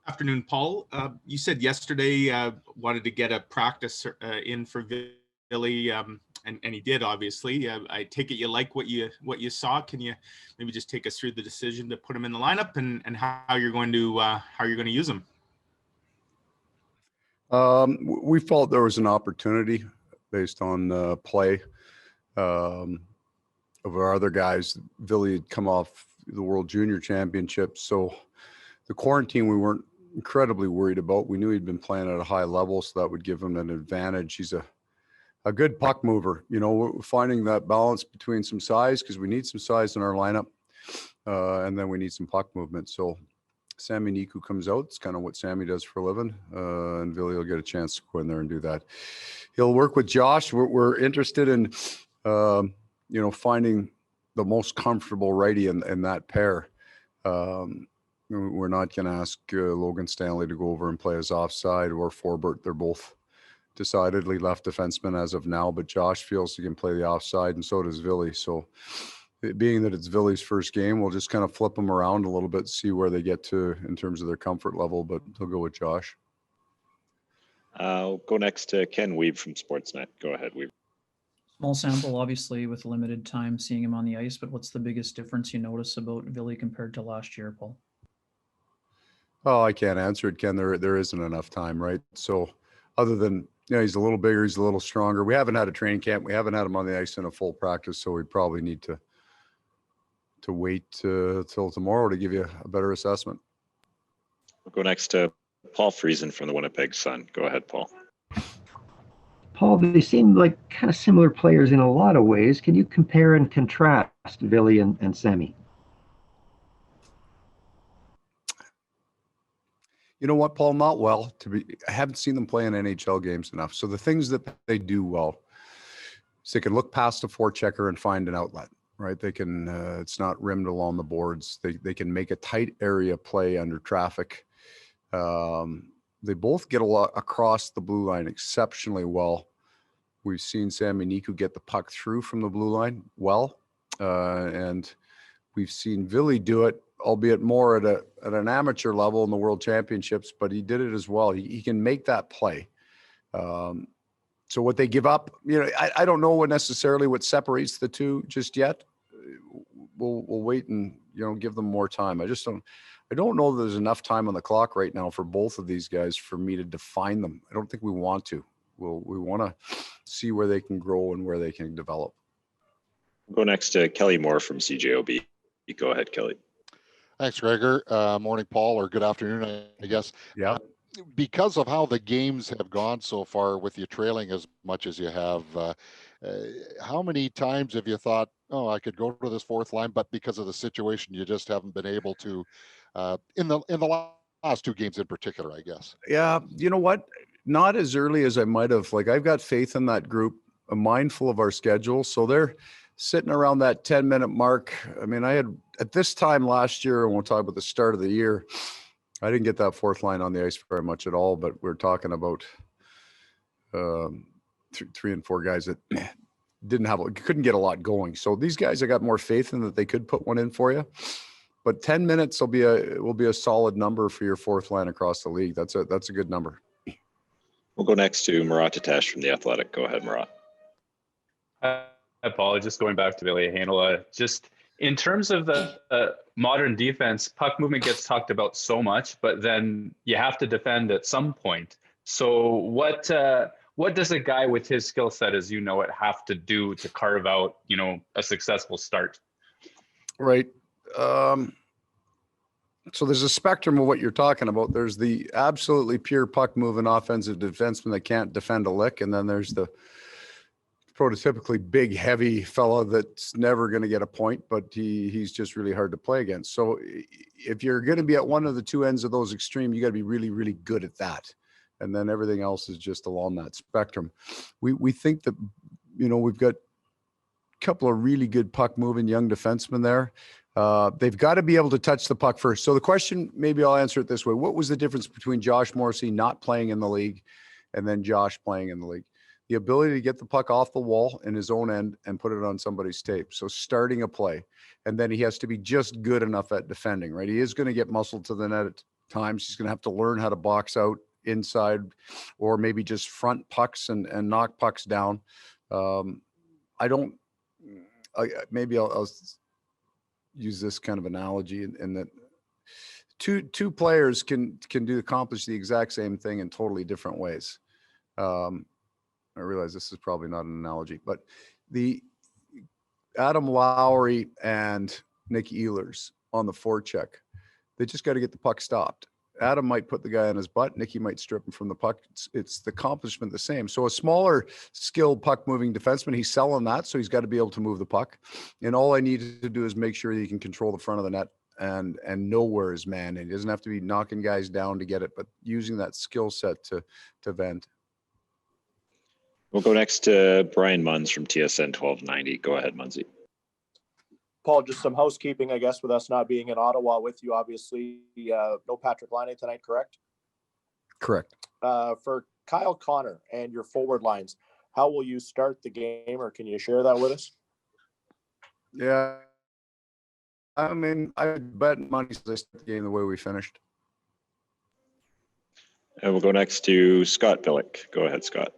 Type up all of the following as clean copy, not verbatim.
Afternoon, Paul. You said yesterday wanted to get a practice in for Billy, and he did, obviously. I take it you like what you saw. Can you maybe just take us through the decision to put him in the lineup and how you're going to use him? We felt there was an opportunity based on play of our other guys. Billy had come off the World Junior Championship, so the quarantine we weren't incredibly worried about. We knew he'd been playing at a high level, so that would give him an advantage. He's a good puck mover. You know, we're finding that balance between some size, because we need some size in our lineup, and then we need some puck movement. So Sammy Niku comes out. It's kind of what Sammy does for a living, and Billy will get a chance to go in there and do that. He'll work with Josh. We're interested in, finding the most comfortable righty in that pair. We're not going to ask Logan Stanley to go over and play as offside, or Forbert. They're both decidedly left defensemen as of now, but Josh feels he can play the offside, and so does Billy. So being that it's Billy's first game, we'll just kind of flip them around a little bit, see where they get to in terms of their comfort level, but they'll go with Josh. I'll go next to Ken Weave from Sportsnet. Go ahead, Weave. Small sample, obviously, with limited time seeing him on the ice, but what's the biggest difference you notice about Billy compared to last year, Paul? Oh, I can't answer it, Ken. There isn't enough time, right? So other than, he's a little bigger, he's a little stronger. We haven't had a training camp. We haven't had him on the ice in a full practice, so we probably need to wait till tomorrow to give you a better assessment. We'll go next to Paul Friesen from the Winnipeg Sun. Go ahead, Paul. Paul, they seem like kind of similar players in a lot of ways. Can you compare and contrast Billy and Sammy? You know what, Paul? Not well. I haven't seen them play in NHL games enough. So the things that they do well is they can look past a forechecker and find an outlet, right? They can. It's not rimmed along the boards. They can make a tight area play under traffic. They both get a lot across the blue line exceptionally well. We've seen Sammy Niku get the puck through from the blue line well, and we've seen Billy do it, albeit more at an amateur level in the World Championships, but he did it as well. He can make that play. So what they give up, I don't know what necessarily what separates the two just yet. We'll wait and give them more time. I don't know that there's enough time on the clock right now for both of these guys for me to define them. I don't think we want to. We want to see where they can grow and where they can develop. We'll go next to Kelly Moore from CJOB. Go ahead, Kelly. Thanks, Gregor. Morning, Paul, or good afternoon, I guess. Yeah. Because of how the games have gone so far, with you trailing as much as you have, how many times have you thought, oh, I could go to this fourth line, but because of the situation, you just haven't been able to, in the last two games in particular, I guess? Yeah, you know what? Not as early as I might have. Like, I've got faith in that group, mindful of our schedule. So they're sitting around that 10-minute mark. I mean, I had at this time last year, and we'll talk about the start of the year, I didn't get that fourth line on the ice very much at all, but we're talking about 3 and 4 guys that couldn't get a lot going. So these guys, I got more faith in that they could put one in for you. But 10 minutes will be a solid number for your fourth line across the league. That's a good number. We'll go next to Murat Tatesh from The Athletic. Go ahead, Murat. Hi, Paul. Just going back to Niku and Heinola, just in terms of the modern defense, puck movement gets talked about so much, but then you have to defend at some point. So what does a guy with his skill set, as you know it, have to do to carve out, a successful start? Right. So there's a spectrum of what you're talking about. There's the absolutely pure puck moving offensive defenseman that can't defend a lick, and then there's the prototypically big, heavy fella that's never going to get a point, but he's just really hard to play against. So if you're going to be at one of the two ends of those extreme, you got to be really, really good at that. And then everything else is just along that spectrum. We think that, we've got a couple of really good puck moving young defensemen there. They've got to be able to touch the puck first. So the question, maybe I'll answer it this way. What was the difference between Josh Morrissey not playing in the league and then Josh playing in the league? The ability to get the puck off the wall in his own end and put it on somebody's tape. So starting a play, and then he has to be just good enough at defending, right? He is going to get muscled to the net times. He's going to have to learn how to box out inside, or maybe just front pucks and knock pucks down. Maybe I'll use this kind of analogy in that two players can accomplish the exact same thing in totally different ways. I realize this is probably not an analogy, but the Adam Lowry and Nick Ehlers on the forecheck, they just got to get the puck stopped. Adam might put the guy on his butt. Nicky might strip him from the puck. It's the accomplishment the same. So a smaller, skilled puck-moving defenseman, he's selling that, so he's got to be able to move the puck. And all I need to do is make sure that he can control the front of the net and know where his man is. He doesn't have to be knocking guys down to get it, but using that skill set to vent. We'll go next to Brian Munns from TSN 1290. Go ahead, Munnsy. Paul, just some housekeeping, I guess, with us not being in Ottawa with you, obviously. No Patrick Laine tonight, correct? Correct. For Kyle Connor and your forward lines, how will you start the game, or can you share that with us? Yeah. I mean, I bet money to start the game the way we finished. And we'll go next to Scott Billick. Go ahead, Scott.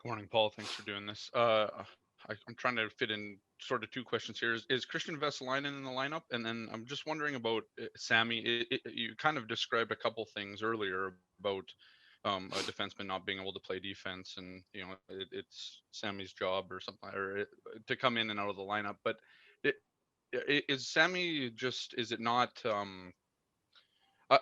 Good morning, Paul. Thanks for doing this. I'm trying to fit in sort of two questions here. Is Kristian Vesalainen in the lineup? And then I'm just wondering about Sammy. You kind of described a couple things earlier about a defenseman not being able to play defense, and it's Sammy's job or something, or to come in and out of the lineup. But is Sammy just? Is it not?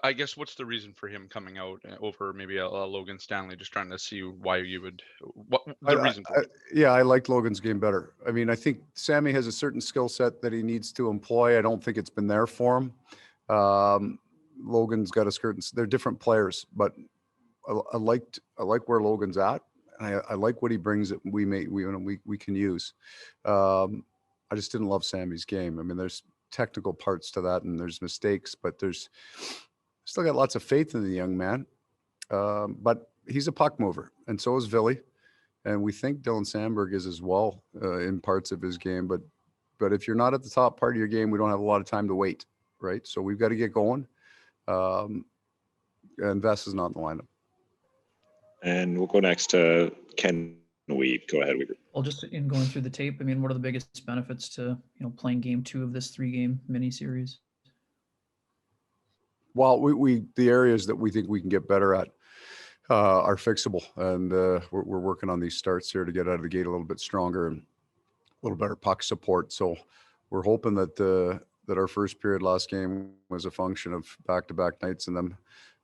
I guess what's the reason for him coming out over maybe a Logan Stanley? Just trying to see why you would, what the reason for it. Yeah, I liked Logan's game better. I mean, I think Sammy has a certain skill set that he needs to employ. I don't think it's been there for him. Logan's got a certain, they're different players, but I like where Logan's at. I like what he brings that we can use. I just didn't love Sammy's game. I mean, there's technical parts to that and there's mistakes, but there's still got lots of faith in the young man. But he's a puck mover, and so is Villy. And we think Dylan Sandberg is as well in parts of his game. But if you're not at the top part of your game, we don't have a lot of time to wait, right? So we've got to get going. And Vess is not in the lineup. And we'll go next to Ken Weeb. Go ahead, Weaver. Well, just in going through the tape, I mean, what are the biggest benefits to playing game 2 of this 3-game mini series? Well, the areas that we think we can get better at are fixable, and we're working on these starts here to get out of the gate a little bit stronger and a little better puck support. So we're hoping that our first period last game was a function of back-to-back nights and them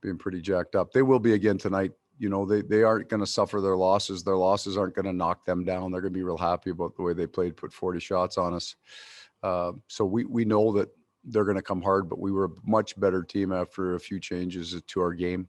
being pretty jacked up. They will be again tonight. They aren't going to suffer their losses. Their losses aren't going to knock them down. They're going to be real happy about the way they played, put 40 shots on us. So we know that they're going to come hard, but we were a much better team after a few changes to our game.